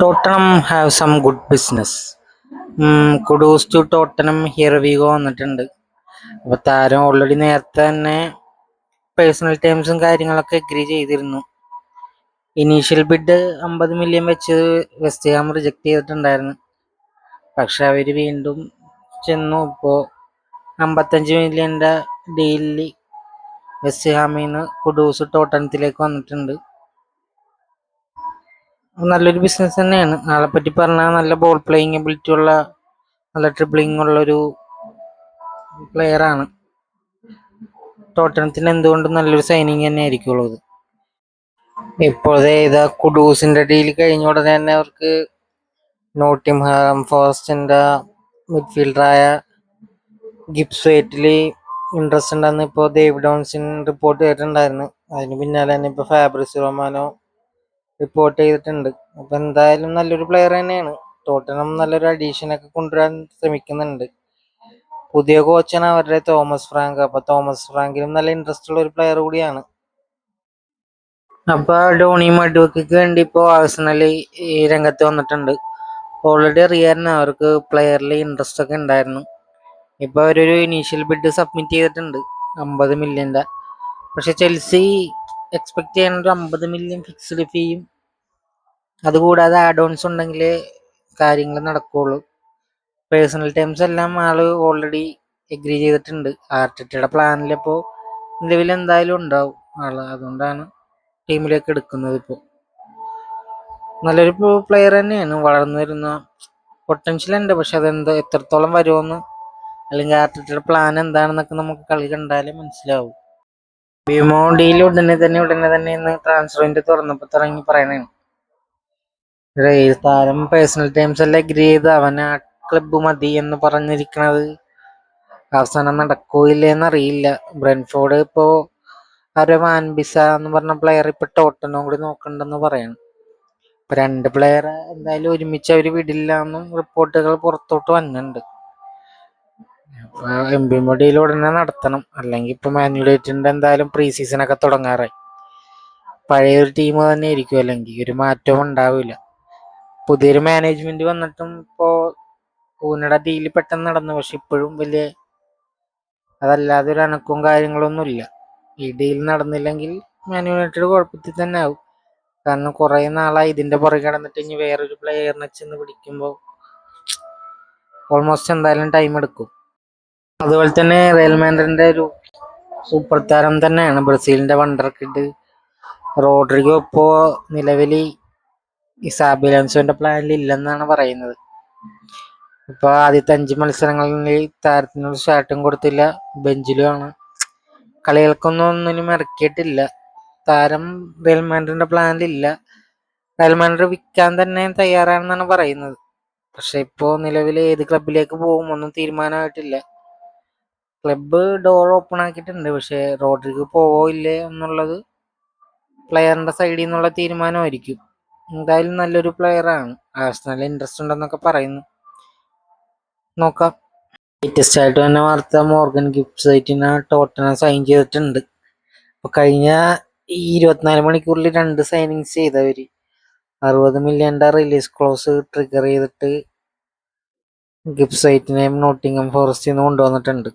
Tottenham have some good business. Kudus to Tottenham here we go വന്നിട്ടുണ്ട്. അപ്പോൾ താരം already നേരത്തെ തന്നെ പേഴ്സണൽ ടേംസും കാര്യങ്ങളൊക്കെ എഗ്രി ചെയ്തിരുന്നു. ഇനീഷ്യൽ ബിഡ് 50 മില്യൺ വെച്ച് വെസ്റ്റ് ഹാം റിജക്ട് ചെയ്തിട്ടുണ്ടായിരുന്നു. പക്ഷെ അവർ വീണ്ടും ചെന്നു. ഇപ്പോൾ 55 മില്യൻ്റെ ഡീലിൽ വെസ്റ്റ് ഹാമിൽ നിന്ന് കുഡൂസ് ടോട്ടനത്തിലേക്ക് വന്നിട്ടുണ്ട്. നല്ലൊരു ബിസിനസ് തന്നെയാണ്. ആളെ പറ്റി പറഞ്ഞാൽ നല്ല ബോൾ പ്ലേയിങ് എബിലിറ്റി ഉള്ള, നല്ല ട്രിബിളിങ് ഉള്ളൊരു പ്ലെയറാണ്. ടോട്ടനത്തിന് എന്തുകൊണ്ടും നല്ലൊരു സൈനിങ് തന്നെ ആയിരിക്കുള്ളൂ ഇത്. ഇപ്പോഴത്തെ കുഡൂസിന്റെ ഡീൽ കഴിഞ്ഞ ഉടനെ തന്നെ അവർക്ക് നോട്ടിംഗ്ഹാം ഫോറസ്റ്റിന്റെ മിഡ്ഫീൽഡറായ ഗിബ്സ് വൈറ്റിൽ ഇൻട്രസ്റ്റ് ഉണ്ടെന്ന് ഇപ്പോൾ ഡേവിഡ് ഓൺസിൻ റിപ്പോർട്ട് ചെയ്തിട്ടുണ്ടായിരുന്നു. അതിന് പിന്നാലെ തന്നെ ഇപ്പോൾ ഫാബ്രിസ് റൊമാനോ റിപ്പോർട്ട് ചെയ്തിട്ടുണ്ട്. അപ്പൊ എന്തായാലും നല്ലൊരു പ്ലെയർ തന്നെയാണ്. ടോട്ടനം നല്ലൊരു അഡീഷനൊക്കെ കൊണ്ടുവരാൻ ശ്രമിക്കുന്നുണ്ട്. പുതിയ കോച്ചാണ് അവരുടെ തോമസ് ഫ്രാങ്ക്. അപ്പൊ തോമസ് ഫ്രാങ്കിലും നല്ല ഇൻട്രസ്റ്റ് ഉള്ള ഒരു പ്ലെയർ കൂടിയാണ്. അപ്പൊ ഡോണി മഡ്വയ്ക്ക് വേണ്ടി ഇപ്പോൾ ആഴ്സണൽ ഈ രംഗത്ത് വന്നിട്ടുണ്ട്. ഓൾറെഡി അറിയാമായിരുന്നു അവർക്ക് പ്ലെയറിൽ ഇൻട്രസ്റ്റ് ഒക്കെ ഉണ്ടായിരുന്നു. ഇപ്പൊ അവരൊരു ഇനീഷ്യൽ ബിഡ് സബ്മിറ്റ് ചെയ്തിട്ടുണ്ട് 50 മില്യൻ്റെ. പക്ഷെ ചെൽസി എക്സ്പെക്ട് ചെയ്യുന്ന ഒരു 50 മില്യൺ ഫിക്സ്ഡ് ഫീയും അതുകൂടാതെ ആഡ് ഓൺസ് ഉണ്ടെങ്കിൽ കാര്യങ്ങൾ നടക്കുകയുള്ളൂ. പേഴ്സണൽ ടേംസ് എല്ലാം ആള് ഓൾറെഡി എഗ്രി ചെയ്തിട്ടുണ്ട്. ആർട്ടിറ്റയുടെ പ്ലാനിലിപ്പോൾ നിലവിൽ എന്തായാലും ഉണ്ടാവും ആള്. അതുകൊണ്ടാണ് ടീമിലേക്ക് എടുക്കുന്നത്. ഇപ്പോൾ നല്ലൊരു പ്ലെയർ തന്നെയാണ്. വളർന്നു വരുന്ന പൊട്ടൻഷ്യൽ ഉണ്ട്. പക്ഷെ എത്രത്തോളം വരുമെന്ന്, അല്ലെങ്കിൽ ആർട്ടിറ്റയുടെ പ്ലാൻ എന്താണെന്നൊക്കെ നമുക്ക് കളി കണ്ടാലേ മനസ്സിലാവും. ബിമോ ഡീൽ ഉടനെ തന്നെ ഇന്ന് ട്രാൻസ്ഫർ വിൻഡോ തുറന്നപ്പോൾ തുടങ്ങി പറയണേണ്. താരം പേഴ്സണൽ ടേംസ് എല്ലാം എഗ്രി ചെയ്ത് അവൻ ആ ക്ലബ്ബ് മതി എന്ന് പറഞ്ഞിരിക്കണത് അവസാനം നടക്കൂയില്ലെന്ന് അറിയില്ല. ബ്രെൻഫോർഡ് ഇപ്പോൾ ആരോ വാൻബിസ എന്ന് പറഞ്ഞ പ്ലെയർ ഇപ്പൊ ടോട്ടനും കൂടി നോക്കണ്ടെന്ന് പറയണം. ഇപ്പൊ 2 പ്ലെയർ എന്തായാലും ഒരുമിച്ച് അവർ വിടില്ല എന്നും റിപ്പോർട്ടുകൾ പുറത്തോട്ട് വന്നിട്ടുണ്ട്. എംബിമോ ഡീൽ ഉടനെ നടത്തണം. അല്ലെങ്കിൽ ഇപ്പൊ മാനുലേറ്റിന്റെ എന്തായാലും പ്രീ സീസൺ ഒക്കെ തുടങ്ങാറായി. പഴയൊരു ടീം തന്നെ ആയിരിക്കും, അല്ലെങ്കിൽ ഒരു മാറ്റവും ഉണ്ടാവില്ല. പുതിയൊരു മാനേജ്മെന്റ് വന്നിട്ടും ഇപ്പോ ഊനയുടെ ഡീല് പെട്ടെന്ന് നടന്നു. പക്ഷെ ഇപ്പോഴും അതല്ലാതെ ഒരു അനക്കവും കാര്യങ്ങളൊന്നും ഇല്ല. ഈ ഡീൽ നടന്നില്ലെങ്കിൽ മാൻ യുണൈറ്റഡ് കുഴപ്പത്തിൽ തന്നെ ആവും. കാരണം കുറെ നാളായി ഇതിന്റെ പുറകെ കിടന്നിട്ട് ഇനി വേറൊരു പ്ലെയറിനെ ചെന്ന് പിടിക്കുമ്പോൾ ഓൾമോസ്റ്റ് എന്തായാലും ടൈം എടുക്കും. അതുപോലെ തന്നെ റയൽ മാഡ്രിഡിന്റെ ഒരു സൂപ്പർ താരം തന്നെയാണ് ബ്രസീലിന്റെ വണ്ടർ കിഡ് റോഡ്രിഗോ. ഇപ്പോ നിലവിൽ ഈ സാബി അലോൻസോന്റെ പ്ലാനിൽ ഇല്ലെന്നാണ് പറയുന്നത്. ഇപ്പൊ ആദ്യത്തെ 5 മത്സരങ്ങളിൽ താരത്തിനൊരു ഷാട്ടും കൊടുത്തില്ല, ബെഞ്ചിലുമാണ്. ഒന്നിനും ഇറക്കിയിട്ടില്ല. താരം റയൽ മാഡ്രിഡിന്റെ പ്ലാനിലില്ല. റയൽ മാഡ്രിഡ് വിൽക്കാൻ തന്നെ തയ്യാറാണെന്നാണ് പറയുന്നത്. പക്ഷെ ഇപ്പോ നിലവിൽ ഏത് ക്ലബിലേക്ക് പോകും ഒന്നും തീരുമാനമായിട്ടില്ല. ക്ലബ്ബ് ഡോർ ഓപ്പൺ ആക്കിയിട്ടുണ്ട്. പക്ഷെ റോഡ്രിഗോ പോവോ ഇല്ലേ എന്നുള്ളത് പ്ലെയറിന്റെ സൈഡിൽ നിന്നുള്ള തീരുമാനമായിരിക്കും. എന്തായാലും നല്ലൊരു പ്ലെയറാണ്. ആഴ്സണലിൽ ഇൻട്രസ്റ്റ് ഉണ്ടെന്നൊക്കെ പറയുന്നു. നോക്കാം. ലേറ്റസ്റ്റ് ആയിട്ട് തന്നെ വാർത്ത, മോർഗൻ ഗിബ്സൈറ്റിനെ ടോട്ടനം സൈൻ ചെയ്തിട്ടുണ്ട്. അപ്പൊ കഴിഞ്ഞ ഈ 24 മണിക്കൂറിൽ 2 സൈനിങ്സ് ചെയ്തവര് 60 മില്യന്റെ റിലീസ് ക്ലോസ് ട്രിഗർ ചെയ്തിട്ട് ഗിബ്സൈറ്റിനെയും നോട്ടിംഗ്ഹാം ഫോറസ്റ്റിൽ നിന്ന് കൊണ്ടുവന്നിട്ടുണ്ട്.